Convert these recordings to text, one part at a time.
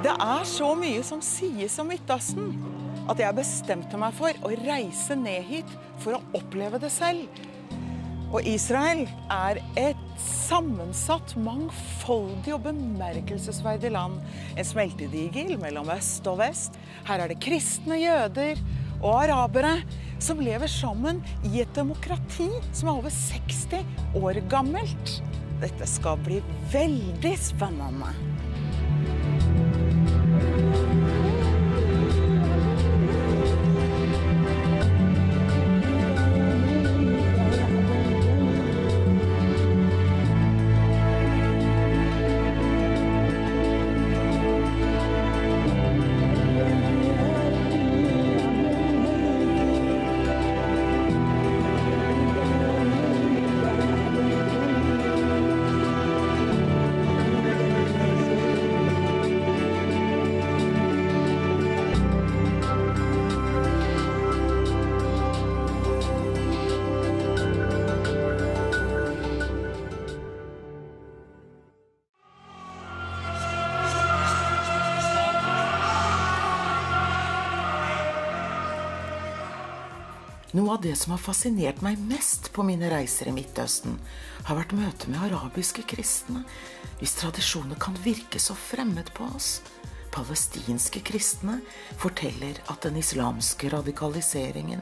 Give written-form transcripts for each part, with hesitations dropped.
Det så mye som sies om Midtøsten, at jeg bestemte meg for å reise ned hit for å oppleve det selv. Og Israel et sammensatt, mangfoldig og bemerkelsesverdig land. En smeltedigel mellom øst og vest. Her det kristne, jøder og arabere som lever sammen i et demokrati som over 60 år gammelt. Dette skal bli veldig spennende. Noe av det som har fascinert meg mest på mine reiser i Midtøsten, har vært møte med arabiske kristne, hvis tradisjoner kan virke så fremmed på oss. Palestinske kristne forteller at den islamske radikaliseringen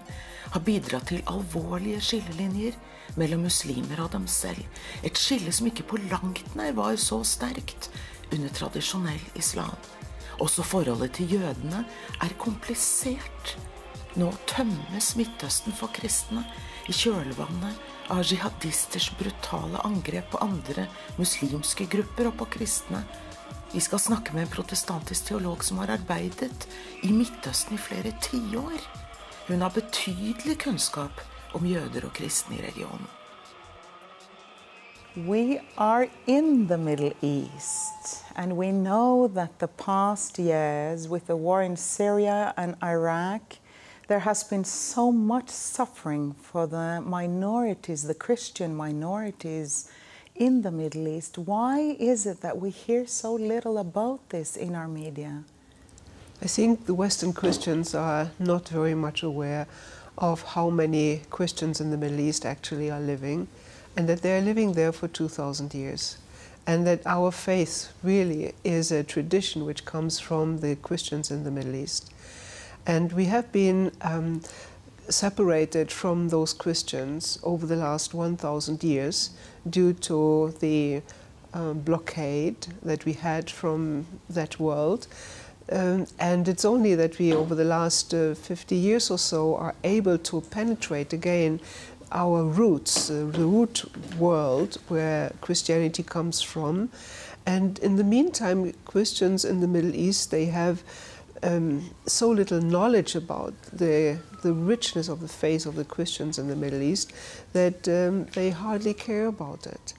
har bidratt til alvorlige skillelinjer mellom muslimer og dem selv. Et skille som ikke på langt nær var så sterkt under tradisjonell islam. Også forholdet til jødene komplisert. Nå tømmes Midtøsten for kristne i kjølvannet av jihadisters brutale angrep på andre muslimske grupper og på kristne. Vi skal snakke med en protestantisk teolog som har arbeidet i Midtøsten i flere tiår. Hun har betydelig kunnskap om jøder og kristne i regionen. We are in the Middle East, and we know that the past years with the war in Syria and Iraq, there has been so much suffering for the minorities, the Christian minorities in the Middle East. Why is it that we hear so little about this in our media? I think the Western Christians are not very much aware of how many Christians in the Middle East actually are living, and that they are living there for 2,000 years. And that our faith really is a tradition which comes from the Christians in the Middle East. And we have been separated from those Christians over the last 1,000 years due to the blockade that we had from that world. And it's only that we, over the last 50 years or so, are able to penetrate again our roots, the root world where Christianity comes from. And in the meantime, Christians in the Middle East, they have so little knowledge about the richness of the faith of the Christians in the Middle East that they hardly care about it.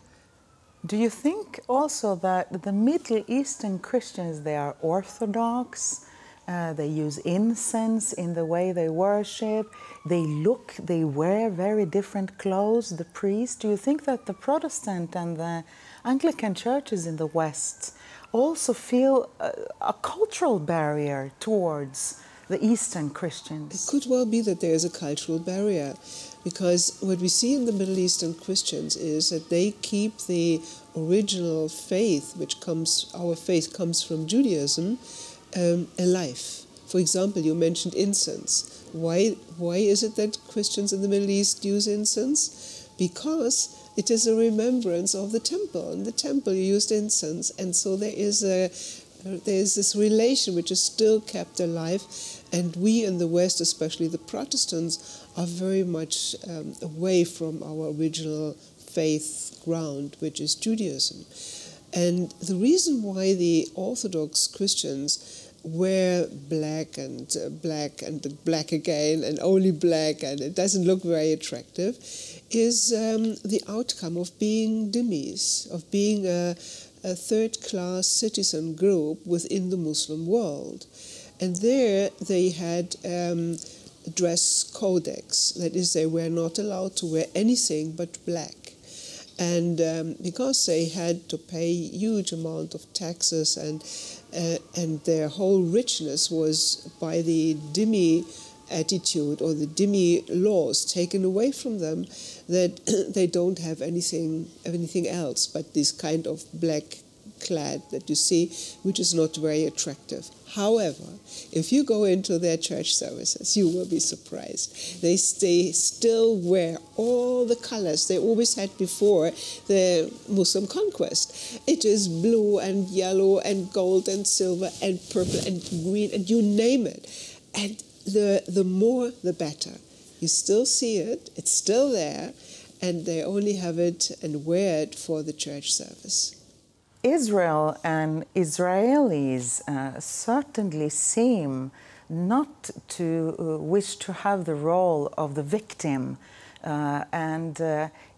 Do you think also that the Middle Eastern Christians, they are orthodox, they use incense in the way they worship, they wear very different clothes, the priests? Do you think that the Protestant and the Anglican churches in the West also feel a cultural barrier towards the Eastern Christians? It could well be that there is a cultural barrier, because what we see in the Middle Eastern Christians is that they keep the original faith, our faith comes from Judaism, alive. For example, you mentioned incense. Why is it that Christians in the Middle East use incense? Because it is a remembrance of the temple. In the temple you used incense, and so there is this relation which is still kept alive, and we in the West, especially the Protestants, are very much away from our original faith ground, which is Judaism. And the reason why the Orthodox Christians wear black and black again and only black, and it doesn't look very attractive, is the outcome of being dhimmis, of being a third-class citizen group within the Muslim world. And there they had a dress codex, that is, they were not allowed to wear anything but black. And because they had to pay huge amount of taxes and and their whole richness was by the dhimmi attitude or the dhimmi laws taken away from them, that they don't have anything else but this kind of black clad that you see, which is not very attractive. However, if you go into their church services, you will be surprised. They still wear all the colors they always had before the Muslim conquest. It is blue and yellow and gold and silver and purple and green and you name it. And the more, the better. You still see it, it's still there, and they only have it and wear it for the church service. Israel and Israelis certainly seem not to wish to have the role of the victim. And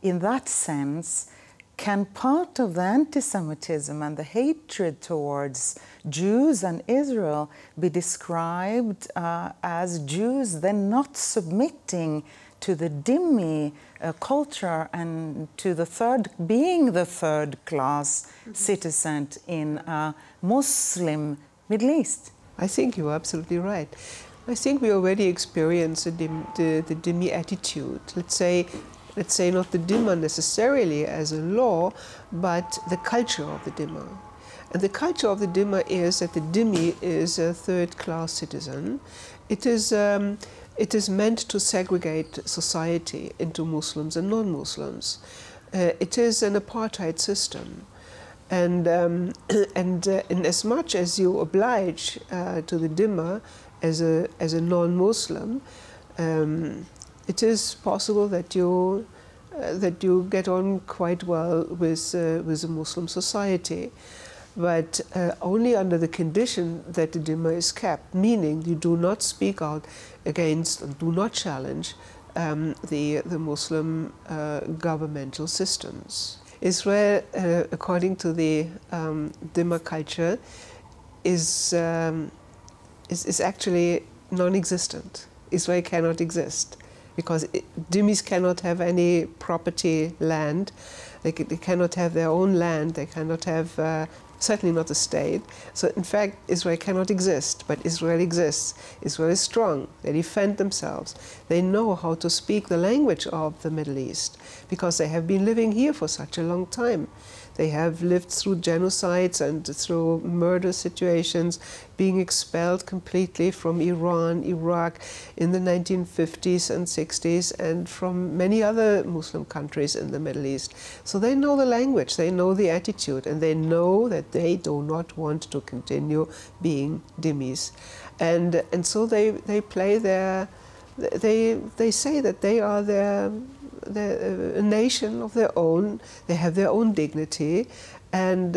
in that sense, can part of the anti-Semitism and the hatred towards Jews and Israel be described as Jews then not submitting to the dhimmi culture and to being the third class citizen in a Muslim Middle East? I think you're absolutely right. I think we already experience the dhimmi attitude. Let's say not the dhimma necessarily as a law, but the culture of the dhimma. And the culture of the dhimma is that the dhimmi is a third-class citizen. It is meant to segregate society into Muslims and non-Muslims. It is an apartheid system. And in as much as you oblige to the dhimma as a non-Muslim, it is possible that you get on quite well with a Muslim society, but only under the condition that the dhimma is kept, meaning you do not speak out against and do not challenge the Muslim governmental systems. Israel, according to the dhimma culture, is actually non-existent. Israel cannot exist, because dhimmis cannot have any property land. They cannot have their own land. They cannot have, certainly not a state. So in fact, Israel cannot exist, but Israel exists. Israel is strong. They defend themselves. They know how to speak the language of the Middle East, because they have been living here for such a long time. They have lived through genocides and through murder situations, being expelled completely from Iran, Iraq in the 1950s and 60s, and from many other Muslim countries in the Middle East. So they know the language, they know the attitude, and they know that they do not want to continue being dhimmis. And so they play their, they say that they are a nation of their own. They have their own dignity, and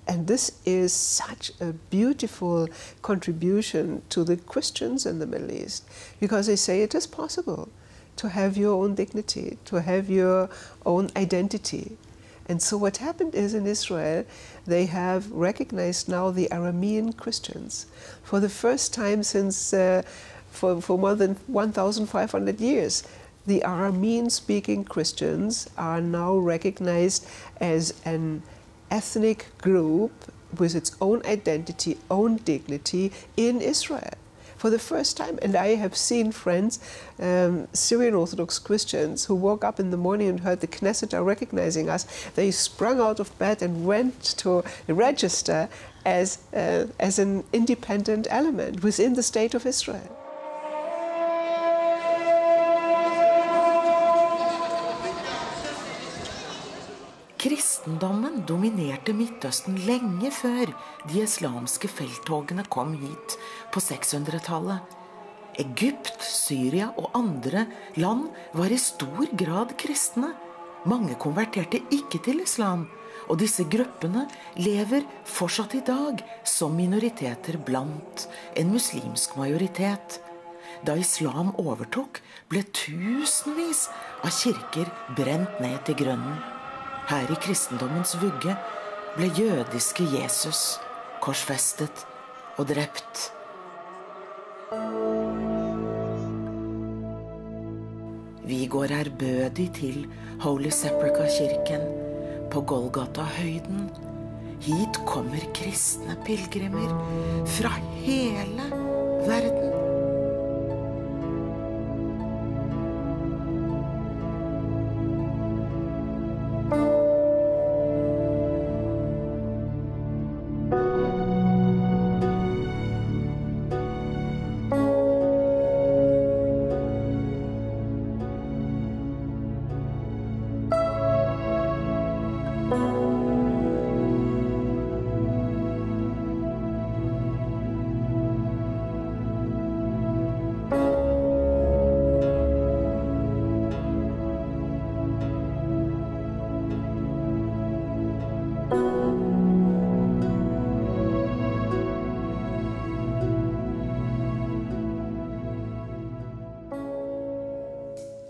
this is such a beautiful contribution to the Christians in the Middle East, because they say it is possible to have your own dignity, to have your own identity. And so what happened is, in Israel, they have recognized now the Aramean Christians for the first time since for more than 1,500 years. The Aramean-speaking Christians are now recognized as an ethnic group with its own identity, own dignity in Israel for the first time. And I have seen friends, Syrian Orthodox Christians, who woke up in the morning and heard the Knesset are recognizing us. They sprung out of bed and went to register as an independent element within the state of Israel. Kristendommen dominerte Midtøsten lenge før de islamske felttogene kom hit på 600-tallet. Egypt, Syria og andre land var i stor grad kristne. Mange konverterte ikke til islam, og disse gruppene lever fortsatt i dag som minoriteter blant en muslimsk majoritet. Da islam overtok, ble tusenvis av kirker brent ned til grunnen. Her i kristendommens vugge ble jødiske Jesus korsfestet og drept. Vi går ærbødig til Holy Sepulchre-kirken på Golgata-høyden. Hit kommer kristne pilgrimer fra hele verden.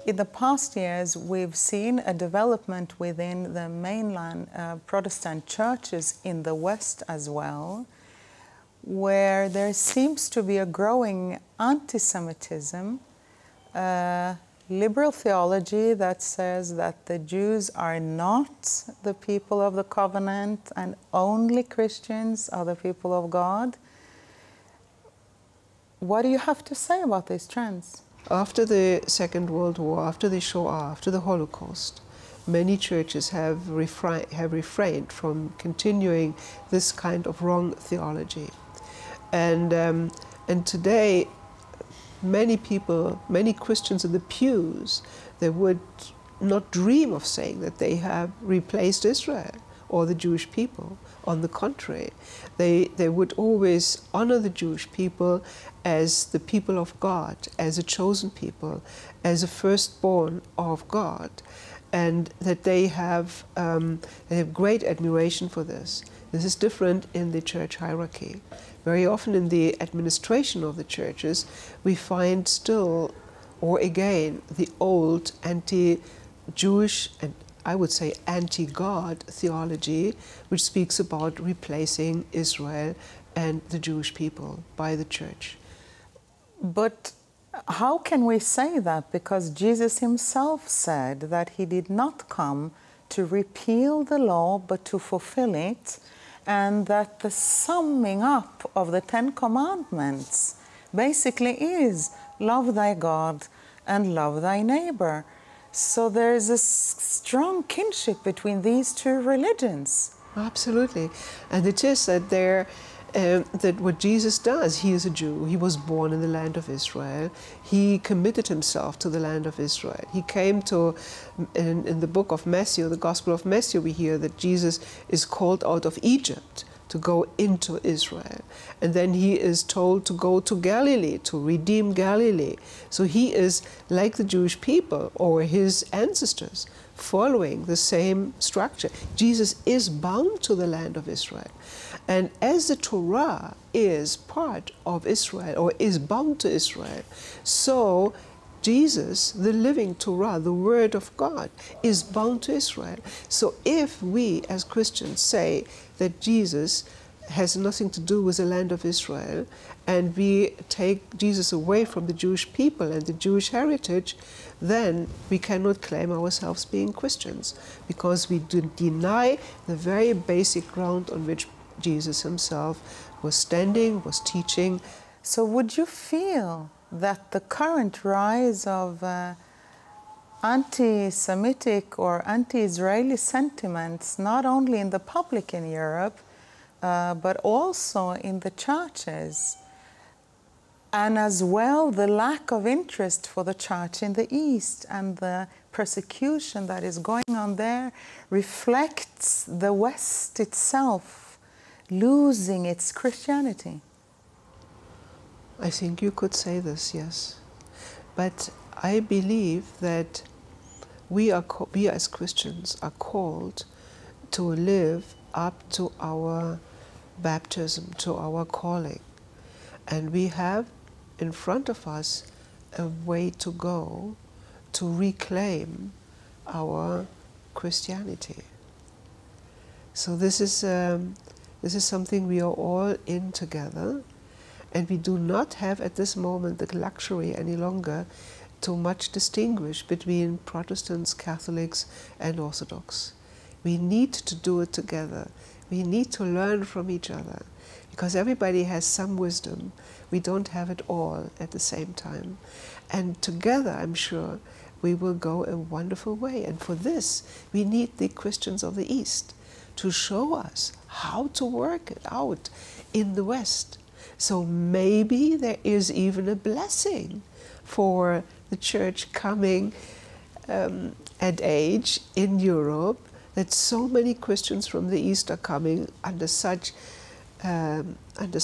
In the past years, we've seen a development within the mainland Protestant churches in the West as well, where there seems to be a growing anti-Semitism, liberal theology that says that the Jews are not the people of the covenant and only Christians are the people of God. What do you have to say about these trends? After the Second World War, after the Shoah, after the Holocaust, many churches have refrained from continuing this kind of wrong theology. And today, many people, many Christians in the pews, they would not dream of saying that they have replaced Israel or the Jewish people. On the contrary, they would always honor the Jewish people as the people of God, as a chosen people, as a firstborn of God, and that they have great admiration for this. This is different in the church hierarchy. Very often in the administration of the churches, we find still, or again, the old anti-Jewish and I would say anti-God theology, which speaks about replacing Israel and the Jewish people by the church. But how can we say that? Because Jesus himself said that he did not come to repeal the law, but to fulfill it, and that the summing up of the Ten Commandments basically is love thy God and love thy neighbor. So there's a strong kinship between these two religions. Absolutely. And it is that that what Jesus does, he is a Jew, he was born in the land of Israel, he committed himself to the land of Israel. He came to, in the book of Matthew, the Gospel of Matthew, we hear that Jesus is called out of Egypt to go into Israel. And then he is told to go to Galilee, to redeem Galilee. So he is like the Jewish people or his ancestors, following the same structure. Jesus is bound to the land of Israel. And as the Torah is part of Israel, or is bound to Israel, so Jesus, the living Torah, the Word of God, is bound to Israel. So if we as Christians say that Jesus has nothing to do with the land of Israel, and we take Jesus away from the Jewish people and the Jewish heritage, then we cannot claim ourselves being Christians, because we do deny the very basic ground on which Jesus himself was standing, was teaching. So would you feel that the current rise of anti-Semitic or anti-Israeli sentiments, not only in the public in Europe, but also in the churches, and as well the lack of interest for the church in the East and the persecution that is going on there, reflects the West itself losing its Christianity? I think you could say this, yes. But I believe that we as Christians are called to live up to our baptism, to our calling. And we have in front of us a way to go to reclaim our Christianity. So this is something we are all in together. And we do not have at this moment the luxury any longer to much distinguish between Protestants, Catholics, and Orthodox. We need to do it together. We need to learn from each other, because everybody has some wisdom. We don't have it all at the same time. And together, I'm sure, we will go a wonderful way. And for this, we need the Christians of the East to show us how to work it out in the West. So maybe there is even a blessing for the church coming at age in Europe, that so many Christians from the East are coming under such with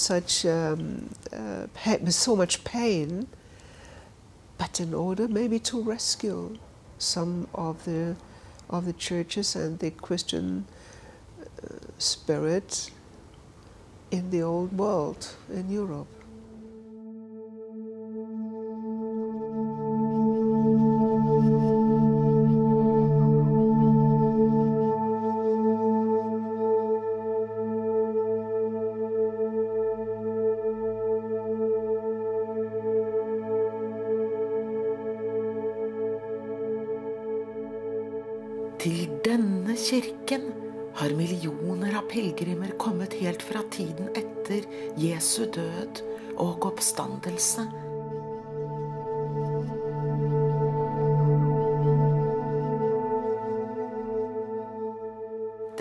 so much pain, but in order maybe to rescue some of the churches and the Christian spirit in the old world, in Europe. Til denne kirken har millioner av pilgrimer kommet helt fra tiden etter Jesu død og oppstandelse.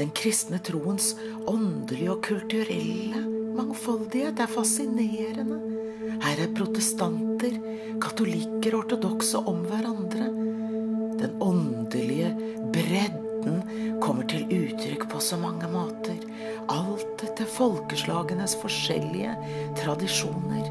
Den kristne troens åndelige og kulturelle mangfoldighet er fascinerende. Her er protestanter, katolikker, ortodokse om hverandre. Den åndelige bredden kommer til uttrykk på så mange måter, alt etter folkeslagenes forskjellige tradisjoner.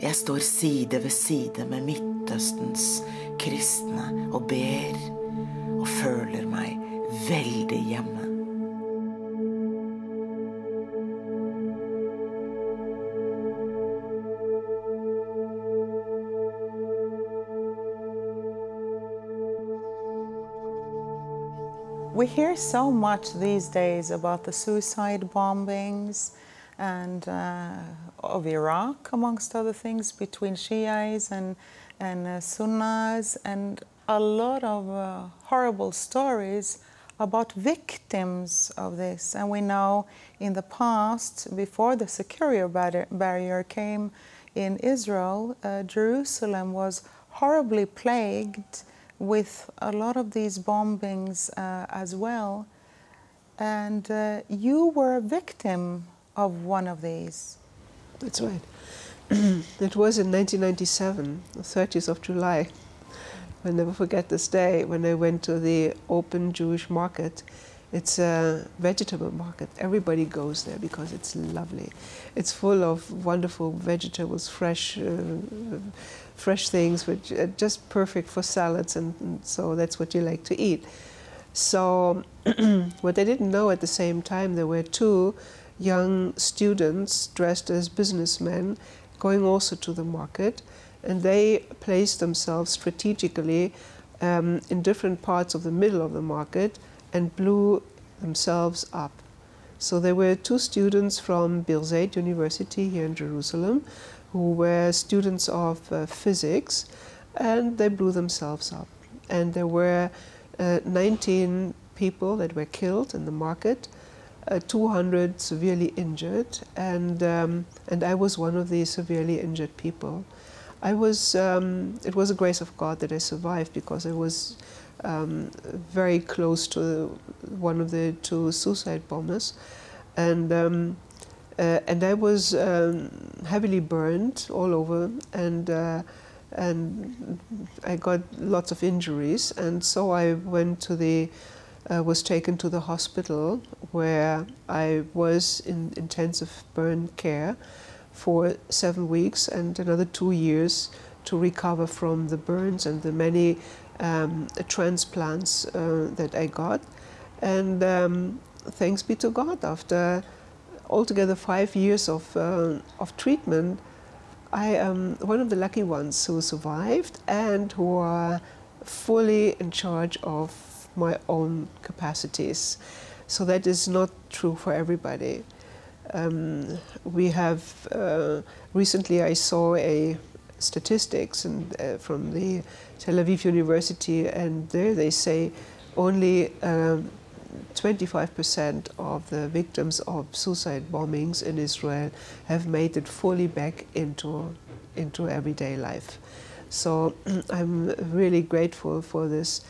Jeg står side ved side med Midtøstens kristne og ber og føler meg veldig hjemme. We hear so much these days about the suicide bombings and of Iraq, amongst other things, between Shiites and Sunnis, and a lot of horrible stories about victims of this. And we know in the past, before the security barrier came in Israel, Jerusalem was horribly plagued with a lot of these bombings as well. And you were a victim of one of these. That's right. It was in 1997, the 30th of July. I'll never forget this day when I went to the open Jewish market. It's a vegetable market. Everybody goes there because it's lovely. It's full of wonderful vegetables, fresh things, which are just perfect for salads, and so that's what you like to eat. So what I didn't know at the same time, there were two young students dressed as businessmen going also to the market, and they placed themselves strategically in different parts of the middle of the market and blew themselves up. So there were two students from Birzeit University here in Jerusalem who were students of physics, and they blew themselves up. And there were 19 people that were killed in the market, 200 severely injured, and I was one of the severely injured people. It was a grace of God that I survived, because I was very close to one of the two suicide bombers, and I was heavily burned all over, and I got lots of injuries, and so I went to was taken to the hospital, where I was in intensive burn care for 7 weeks and another 2 years to recover from the burns and the many transplants that I got. And thanks be to God, after altogether 5 years of treatment, I am one of the lucky ones who survived and who are fully in charge of my own capacities. So that is not true for everybody. We have, recently I saw a statistics from the Tel Aviv University, and there they say only 25% of the victims of suicide bombings in Israel have made it fully back into everyday life. So I'm really grateful for this.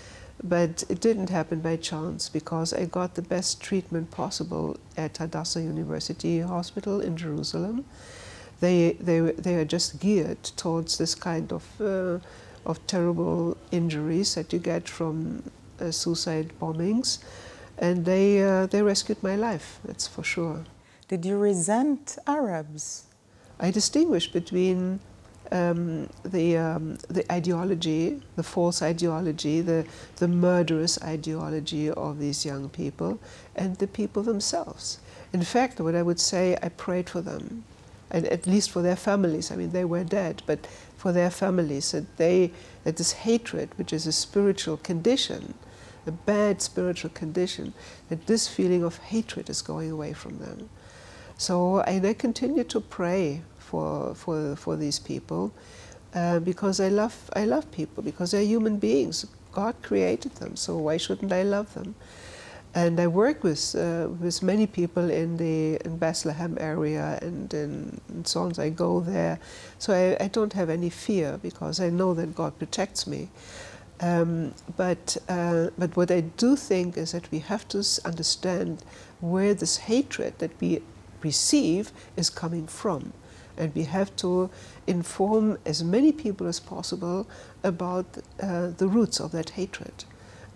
But it didn't happen by chance, because I got the best treatment possible at Hadassah University Hospital in Jerusalem. They are just geared towards this kind of terrible injuries that you get from suicide bombings, and they rescued my life, that's for sure. Did you resent Arabs? I distinguish between the ideology, the false ideology, the murderous ideology of these young people, and the people themselves. In fact, what I would say, I prayed for them, and at least for their families. I mean, they were dead, but for their families, that this hatred, which is a spiritual condition, a bad spiritual condition, that this feeling of hatred is going away from them. So, and I continue to pray for these people, because I love people, because they're human beings. God created them, so why shouldn't I love them? And I work with many people in Bethlehem area and so on. I go there, so I don't have any fear, because I know that God protects me. But what I do think is that we have to understand where this hatred that we receive is coming from. And we have to inform as many people as possible about the roots of that hatred,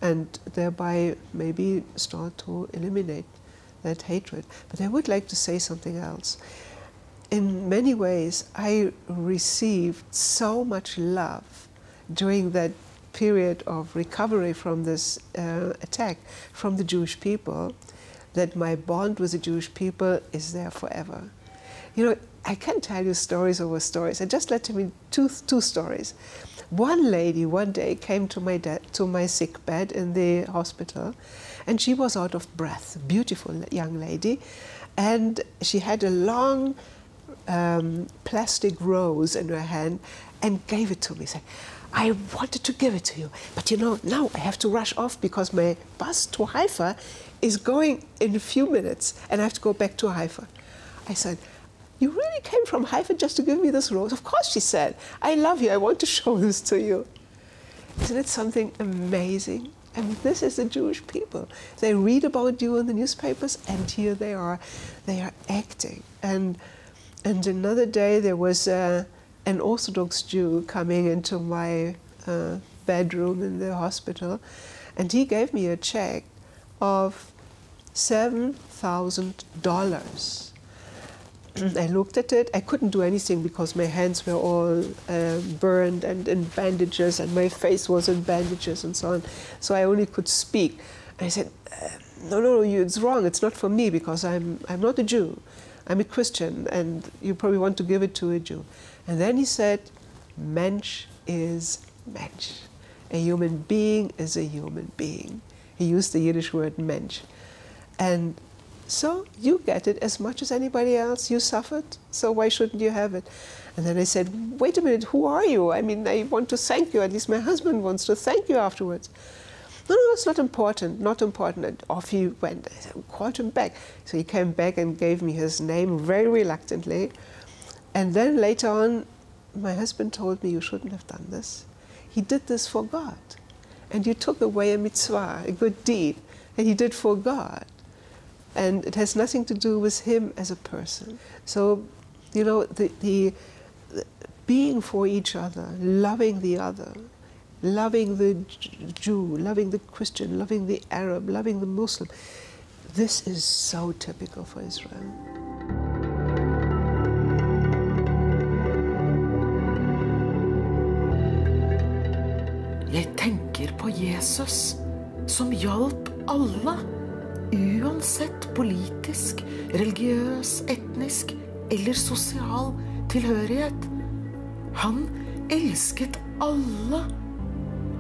and thereby maybe start to eliminate that hatred. But I would like to say something else. In many ways, I received so much love during that period of recovery from this attack from the Jewish people, that my bond with the Jewish people is there forever. You know, I can tell you stories over stories. I just let me two stories. One lady one day came to my sick bed in the hospital, and she was out of breath, a beautiful young lady, and she had a long plastic rose in her hand and gave it to me. Said, I wanted to give it to you, but you know, now I have to rush off because my bus to Haifa is going in a few minutes, and I have to go back to Haifa. I said, you really came from Haifa just to give me this rose? Of course, she said. I love you. I want to show this to you. Isn't it something amazing? I mean, this is the Jewish people. They read about you in the newspapers, and here they are acting. And another day, there was an Orthodox Jew coming into my bedroom in the hospital, and he gave me a check of $7,000. I looked at it. I couldn't do anything because my hands were all burned and in bandages, and my face was in bandages and so on. So I only could speak. And I said, no, it's wrong. It's not for me, because I'm not a Jew. I'm a Christian, and you probably want to give it to a Jew. And then he said, Mensch is Mensch. A human being is a human being. He used the Yiddish word Mensch. And so you get it as much as anybody else. You suffered, so why shouldn't you have it? And then I said, wait a minute, who are you? I mean, I want to thank you. At least my husband wants to thank you afterwards. No, it's not important, not important. And off he went. I said, called him back. So he came back and gave me his name very reluctantly. And then later on, my husband told me, you shouldn't have done this. He did this for God. And you took away a mitzvah, a good deed, and he did for God. And it has nothing to do with him as a person. So, you know, the being for each other, loving the other, loving the Jew, loving the Christian, loving the Arab, loving the Muslim, this is so typical for Israel. Jeg tenker på Jesus, som hjalp alle. Uansett politisk, religiøs, etnisk eller sosial tilhørighet. Han elsket alle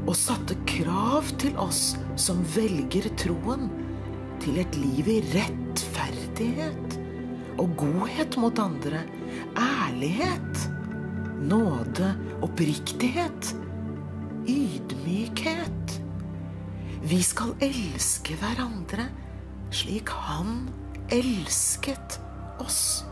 og satte krav til oss som velger troen, til et liv i rettferdighet og godhet mot andre, ærlighet, nåde, oppriktighet, ydmykhet. Vi skal elske hverandre slik han elsket oss.